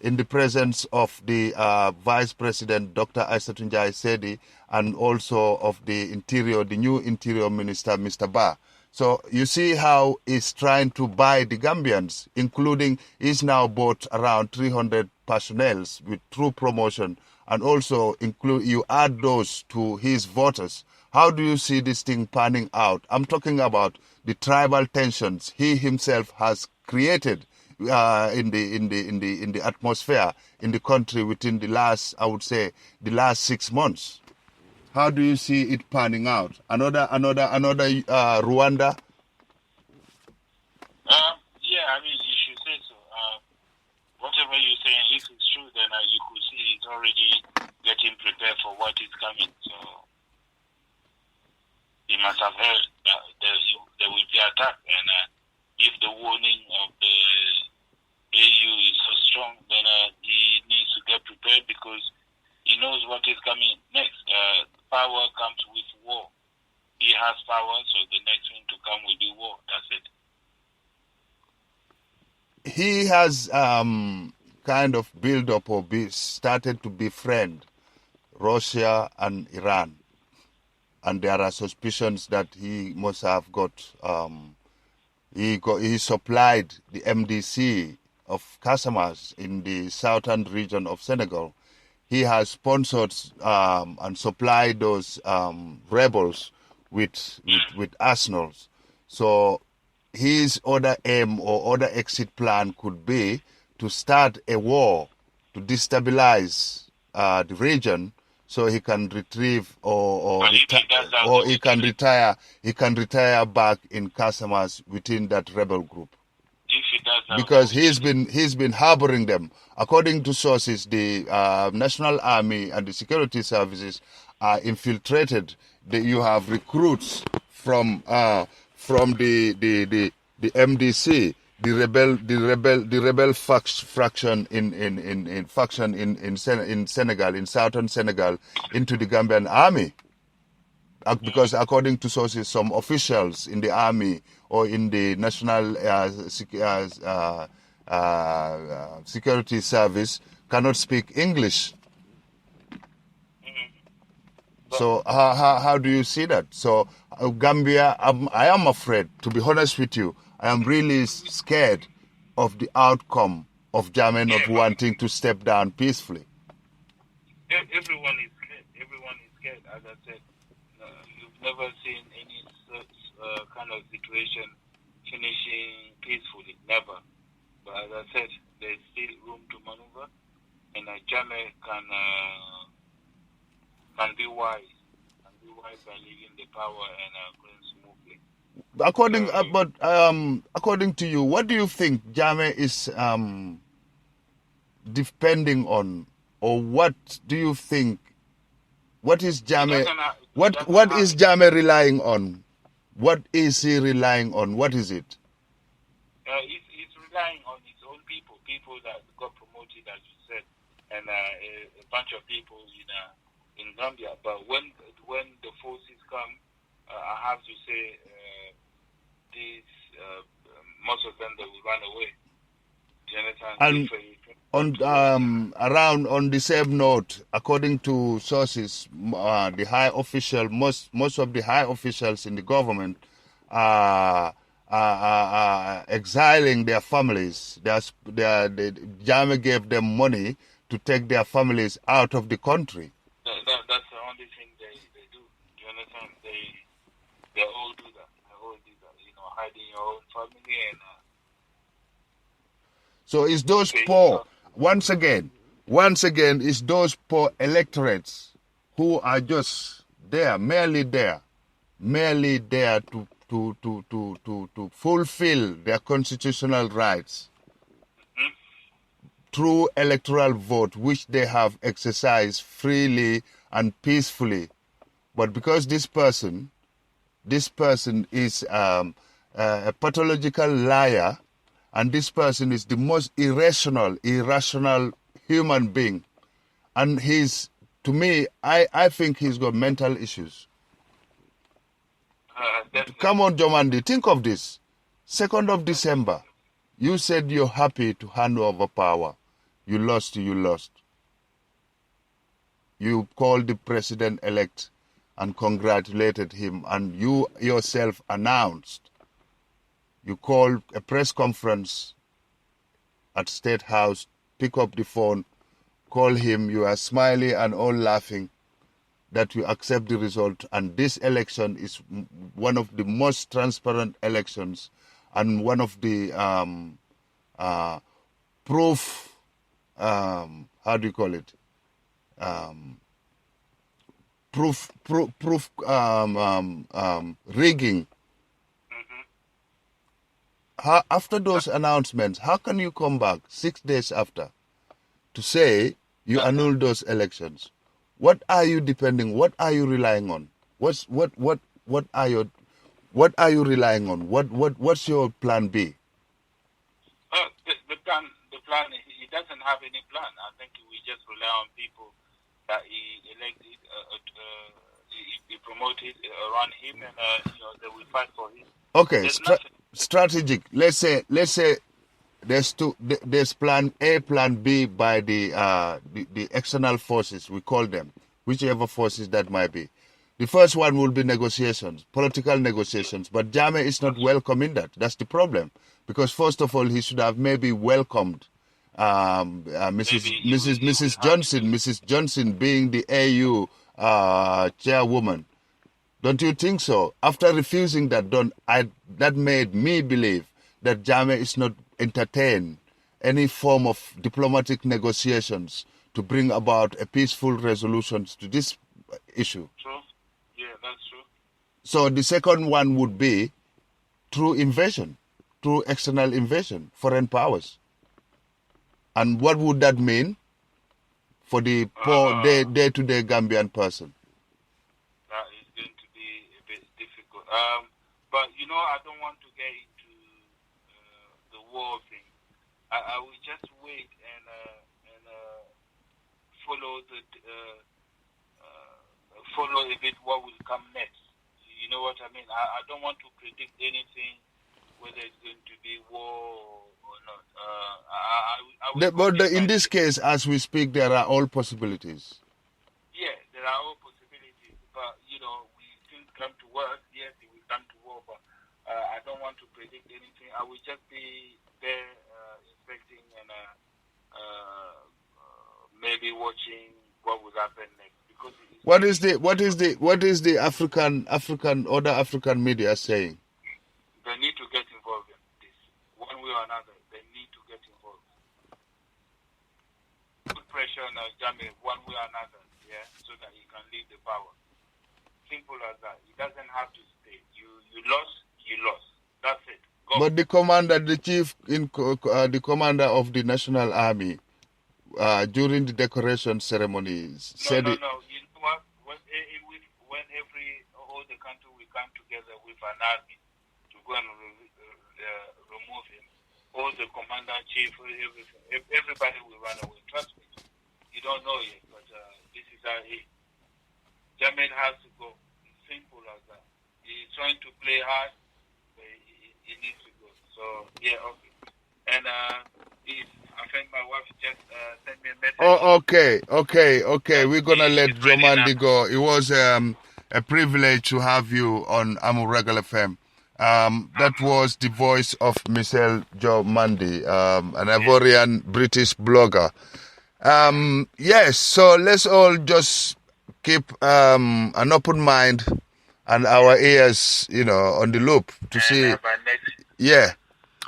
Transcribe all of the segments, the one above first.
in the presence of the Vice President, Dr. Aissatou Sedi, and also of the new Interior Minister, Mr. Ba. So you see how he's trying to buy the Gambians, including he's now bought around 300 personnel with true promotion, and also you add those to his voters. How do you see this thing panning out? I'm talking about the tribal tensions he himself has created in the atmosphere in the country within the last, I would say, the last 6 months. How do you see it panning out? Another Rwanda? Yeah, I mean, you should say so. Whatever you're saying, if it's true, then you could see it's already getting prepared for what is coming. So he must have heard that there will be attack, and if the warning of the AU is so strong, then he needs to get prepared because he knows what is coming next. Power comes with war. He has power, so the next thing to come will be war. That's it. He has kind of built up or started to befriend Russia and Iran. And there are suspicions that he must have got, he supplied the MDC of Casamas in the southern region of Senegal. He has sponsored and supplied those rebels with arsenals. So his other aim or other exit plan could be to start a war to destabilize the region, so he can retrieve or he can retire. He can retire back in Casamas within that rebel group. If he does that, because he's been harboring them. According to sources, the National Army and the security services are infiltrated. You have recruits from the MDC, the rebel faction in Senegal, in southern Senegal, into the Gambian army. Because according to sources, some officials in the army or in the national security service cannot speak English. So how do you see that? So Gambia, I am afraid, to be honest with you, I am really scared of the outcome of Jammeh not wanting to step down peacefully. Everyone is scared. Everyone is scared. As I said, you've never seen any such kind of situation finishing peacefully. Never. But as I said, there's still room to maneuver, and Jammeh can be wise. Can be wise by leaving the power and going smoothly. According to you, what do you think Jammeh is depending on, or what do you think? What is Jammeh? What is Jammeh relying on? What is he relying on? What is it? He's relying on his own people that got promoted, as you said, and a bunch of people in Gambia. But when the forces come, I have to say, most of them, they will run away. And on the same note, according to sources, the high official, most of the high officials in the government are exiling their families. Jammeh gave them money to take their families out of the country. That's the only thing they do. Do you understand? They all do that. Hiding your own family and. So it's those poor, once again, it's those poor electorates who are just there, merely there to fulfill their constitutional rights through electoral vote, which they have exercised freely and peacefully. But because this person is a pathological liar, and this person is the most irrational human being. And to me, I think he's got mental issues. Come on, Jomandi, think of this. 2nd of December, you said you're happy to hand over power. You lost. You called the president-elect and congratulated him, and you yourself announced. You called a press conference at State House, pick up the phone, call him, you are smiling and all laughing that you accept the result, and this election is one of the most transparent elections and one of the proof, how do you call it? Proof rigging. After those announcements, how can you come back 6 days after to say you annulled those elections? What are you depending? What are you relying on? What are you relying on? What's your plan B? The plan. He doesn't have any plan. I think we just rely on people that he elected, he promoted around him, and they will fight for him. Okay, strategic. Let's say there's plan A, plan B by the external forces, we call them, whichever forces that might be. The first one will be negotiations, political negotiations, but Jammeh is not welcome in that. That's the problem, because first of all, he should have maybe welcomed Mrs. Johnson being the AU chairwoman. Don't you think so? After refusing that, that made me believe that Jammeh is not entertain any form of diplomatic negotiations to bring about a peaceful resolution to this issue. True. Yeah, that's true. So the second one would be through invasion, through external invasion, foreign powers. And what would that mean for the poor day-to-day Gambian person? That is going to be a bit difficult. But, I don't want to get into the war thing. I will just wait and follow follow a bit what will come next. You know what I mean? I don't want to predict anything, whether it's going to be war or not. In this case, as we speak, there are all possibilities. Yeah, there are all possibilities. But, we things come to work. Yes, it will come to war. But I don't want to predict anything. I will just be there inspecting and maybe watching what will happen next. Because what is the other African media saying? They need to get involved in this, one way or another. They need to get involved. Put pressure on Jammeh one way or another, so that he can leave the power. Simple as that. He doesn't have to stay. You lost. That's it. Go. But the commander of the National Army, during the decoration ceremonies, said it. No. You know what? When all the country will come together with an army to go and remove him, all the commander, chief, everybody will run away. Trust me. You don't know yet, but this is how he. Jammeh has to go. It's simple as that. He's trying to play hard, but he needs to go. So, okay. And I think my wife just sent me a message. Oh, okay. We're going to let Jomandi go. It was a privilege to have you on Amuragal FM. That was the voice of Michelle Jomandi, an Ivorian British blogger. Yes, so let's all just keep an open mind and our ears, on the loop to see.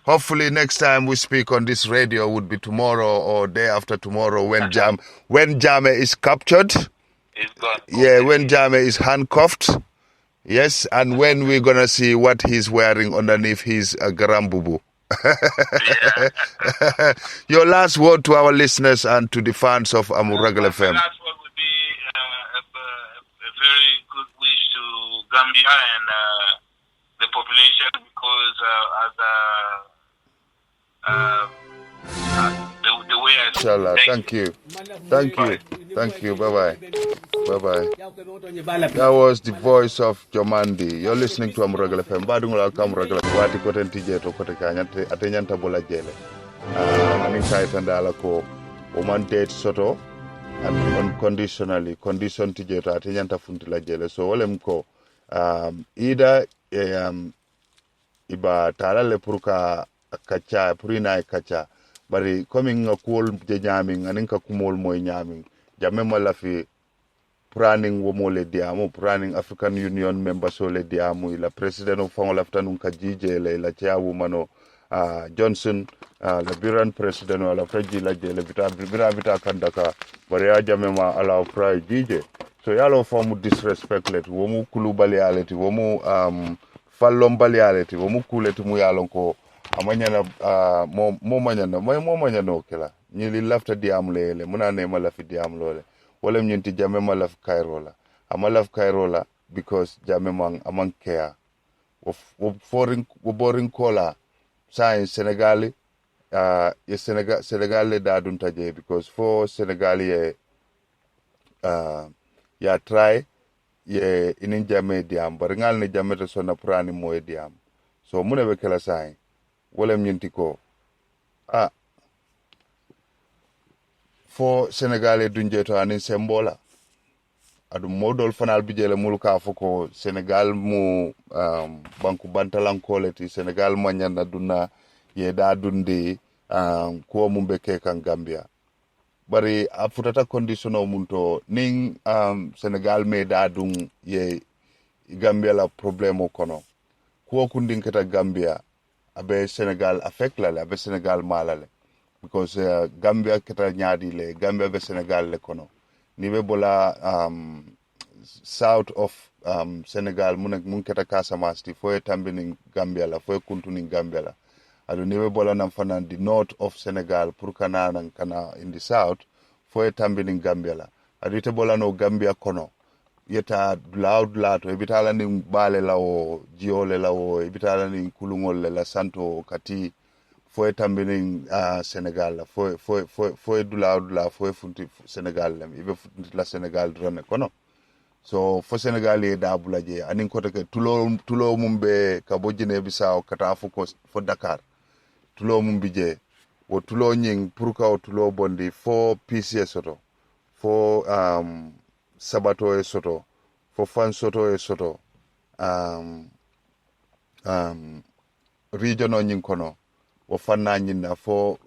Hopefully next time we speak on this radio would be tomorrow or day after tomorrow when Jammeh is captured. When Jammeh is handcuffed. Yes, and when we're going to see what he's wearing underneath his garambubu. Your last word to our listeners and to the fans of Amuragal FM. My last word would be a very good wish to Gambia and the population, because the way I... Inshallah, thank you. Bye-bye. That was the voice of Jomandi. You're listening to Amuragal FM. Badungula Amuragal FM. Wati koten tije to kote kanya atenyanta bola jele. Aning sai tandala ko woman date soto and unconditionally condition to jeto atinyanta funtila jele so wolem ko either iba talale purka kacha purina kacha bari coming nga kuol je nyaming anin ka kumol moy nyaming jamme mala fi planning wo mo le diamu planning African Union members so le diamu la president of fang lafta nun ka jije le la chawu mano Johnson la biran president wala fraji la je le vita kandaka bari ya jamme ma ala fra jije so yalo formu disrespect let wo mu kulubali aleti wo mu fallon balialeti wo mu kuleti mu yalon ko amanyana mo manyano kila nyili lafta diam lele muna ne mala fi diam lole wala nyinti jame mala fi kairola amala fi kairola because jame man amang care wo boring kola sai Senegal ye Senegal le da dun taje because for Senegal ye ya try ye inin jame diam bar ngal ne jame to sona prani moy diam so mune be kala sai wala nyinti ko fo Senegal dunje to anin sembola adu modol fanal bijele mulka foko Senegal mu banku bantalan koleti Senegal manyana dunna ye da dundi ko mumbe ke kan Gambia bari a futata condition o munto ning Senegal me da dun ye Gambia la problemo kono ko kundin kata Gambia abe Senegal affect la abe Senegal malale because Gambia kata nyaadi le Gambia be Senegal le kono ni be bola south of Senegal mun kata Casamance ti foye tambini Gambia la foye kuntuni Gambia la adu ni be bola nam fanan the north of Senegal pour kana in the south foye tambini Gambia la adu ite bola no Gambia kono yeta lato ebitala ni bale lawo jiole lawo ebitala ni kulungol la santo kati foye tambini Senegal la foye dula foye funti Senegal la ibe funti la Senegal drone kono so fo Senegal ye da bulaje anin ko ke tulo mumbe ka bojine bisaw kata ko fo Dakar tulo mum bije wo tulo nying pour ka tulo bondi fo PCS soto fo sabato e soto fo fan soto e soto region nyin kono wo fanna nyinna fo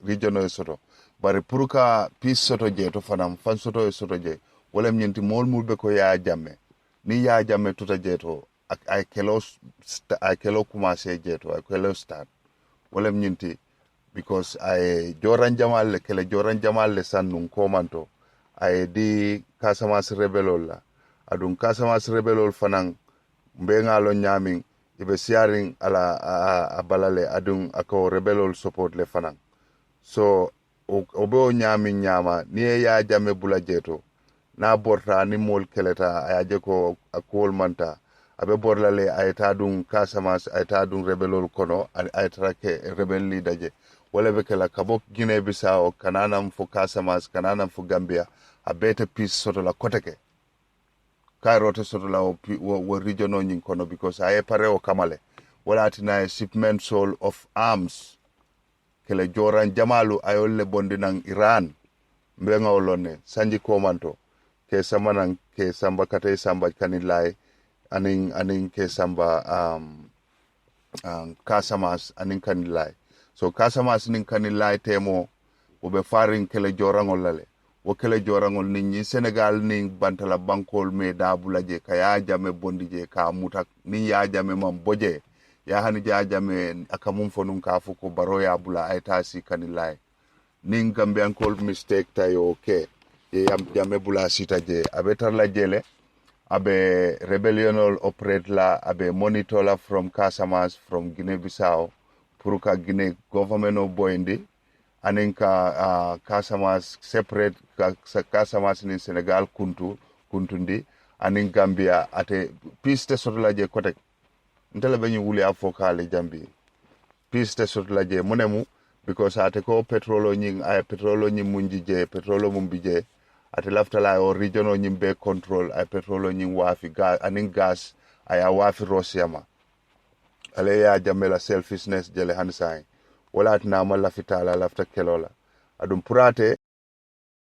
region e soto bari pour ka peace soto je to fanam fan soto e soto je wala nyinti mol mulbe ko ya jamme ni ya jamme tuta je to ay kelo commencer je to ay kelo start wala nyinti because ay joran jamal le kele joran jamal le sannun komanto ay di Casamance rebelol la adun Casamance rebelol fanan mbe ngalo nyamin ibe siaring ala abalale adun ako rebelol support le fanan so obo nyamin nyama ni ya jamme bula jeto na borta ni mol keleta ayaje ko akol manta abe borlale ayta dun Casamance ayta dun rebelol kono ayta ke rebel leader je wala be kala kabok Guinea Bissau kananam fo Casamance kananam fo Gambia a better peace soto la koteke kairote soto la wo region o nyin kono because aye pare o kamale wala atina shipment soul of arms kele joran jamalu ayolle bondi nang Iran mbenga olone sanji komanto ke samanan ke samba kate samba kanilai aning ke samba Casamance aning kanilai so Casamance ning kanilai temo obe farin kele jorangol lale wo kele jorangol ni Senegal ni bantala bankol me dabula je kaya jame bondi je ka mutak ni ya jame mam boje ya hani ja jame akamum fonun ka fuko baro ya bula ay tasi kanilai ning Gambian kol mistake tayo okay ye yam jame bula sita je abetar la jele abe rebellional operate la abe monitor la from Casamance from Guinea Bissau pour ka Guinea government of boyndi anin ka Casamance separate Casamance ni Senegal kuntundi anin Gambia ate piste sotola je kotek ntele benyi wuli afokale jambi piste sotola je munemu because ate ko petrolo nying munji je petrolo mumbije ate laftala o regional nyim be control ay petrolo nyim wafi gas anin gas ay wafi rosiama ale ya jamela selfishness jele hansai wala atina mala fitala lafta kelola adum purate